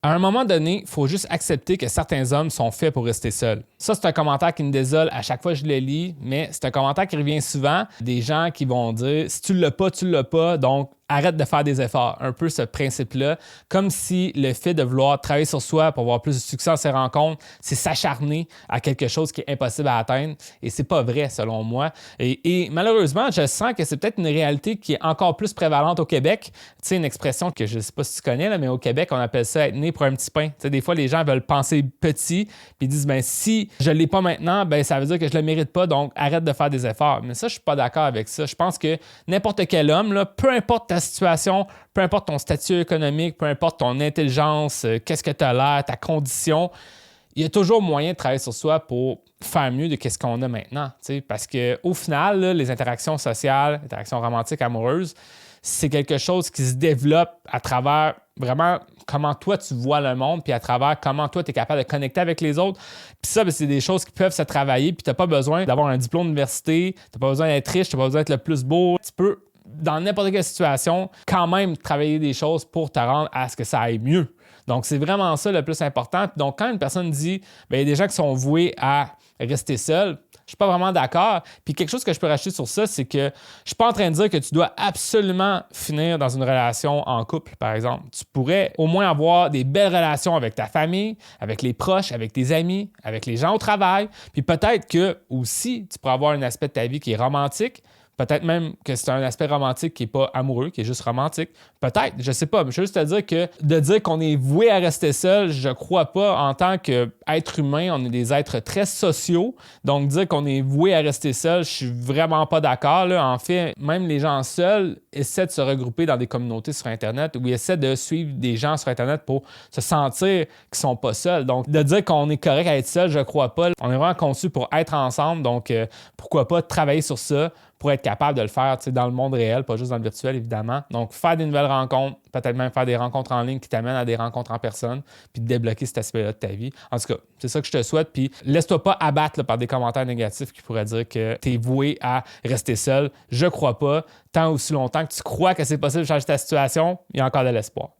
À un moment donné, il faut juste accepter que certains hommes sont faits pour rester seuls. Ça, c'est un commentaire qui me désole à chaque fois que je le lis, mais c'est un commentaire qui revient souvent. Des gens qui vont dire « si tu l'as pas, tu l'as pas, donc arrête de faire des efforts ». Un peu ce principe-là, comme si le fait de vouloir travailler sur soi pour avoir plus de succès en ses rencontres, c'est s'acharner à quelque chose qui est impossible à atteindre. Et c'est pas vrai, selon moi. Et malheureusement, je sens que c'est peut-être une réalité qui est encore plus prévalente au Québec. Tu sais, une expression que je sais pas si tu connais, là, mais au Québec, on appelle ça être né pour un petit pain. Tu sais, des fois, les gens veulent penser petit, puis ils disent, ben si je l'ai pas maintenant, ben ça veut dire que je le mérite pas, donc arrête de faire des efforts. Mais ça, je suis pas d'accord avec ça. Je pense que n'importe quel homme, là, peu importe ta situation, peu importe ton statut économique, peu importe ton intelligence, qu'est-ce que tu as l'air, ta condition, il y a toujours moyen de travailler sur soi pour faire mieux de ce qu'on a maintenant. Parce qu'au final, là, les interactions sociales, interactions romantiques, amoureuses, c'est quelque chose qui se développe à travers vraiment comment toi tu vois le monde, puis à travers comment toi tu es capable de connecter avec les autres. Puis ça, c'est des choses qui peuvent se travailler, puis tu n'as pas besoin d'avoir un diplôme d'université, tu n'as pas besoin d'être riche, tu n'as pas besoin d'être le plus beau. Tu peux, dans n'importe quelle situation, quand même travailler des choses pour te rendre à ce que ça aille mieux. Donc, c'est vraiment ça le plus important. Donc, quand une personne dit, bien, il y a des gens qui sont voués à rester seuls, je ne suis pas vraiment d'accord. Puis quelque chose que je peux rajouter sur ça, c'est que je ne suis pas en train de dire que tu dois absolument finir dans une relation en couple, par exemple. Tu pourrais au moins avoir des belles relations avec ta famille, avec les proches, avec tes amis, avec les gens au travail. Puis peut-être que aussi, tu pourrais avoir un aspect de ta vie qui est romantique. Peut-être même que c'est un aspect romantique qui n'est pas amoureux, qui est juste romantique. Peut-être, je ne sais pas. Mais je veux juste te dire que de dire qu'on est voué à rester seul, je ne crois pas. En tant qu'être humain, on est des êtres très sociaux. Donc, dire qu'on est voué à rester seul, je suis vraiment pas d'accord. Là. En fait, même les gens seuls essaient de se regrouper dans des communautés sur Internet ou ils essaient de suivre des gens sur Internet pour se sentir qu'ils ne sont pas seuls. Donc, de dire qu'on est correct à être seul, je ne crois pas. On est vraiment conçu pour être ensemble. Donc, pourquoi pas travailler sur ça pour être capable de le faire dans le monde réel, pas juste dans le virtuel, évidemment. Donc, faire des nouvelles rencontres, peut-être même faire des rencontres en ligne qui t'amènent à des rencontres en personne, puis débloquer cet aspect-là de ta vie. En tout cas, c'est ça que je te souhaite, puis laisse-toi pas abattre là, par des commentaires négatifs qui pourraient dire que tu es voué à rester seul. Je crois pas. Tant aussi longtemps que tu crois que c'est possible de changer ta situation, il y a encore de l'espoir.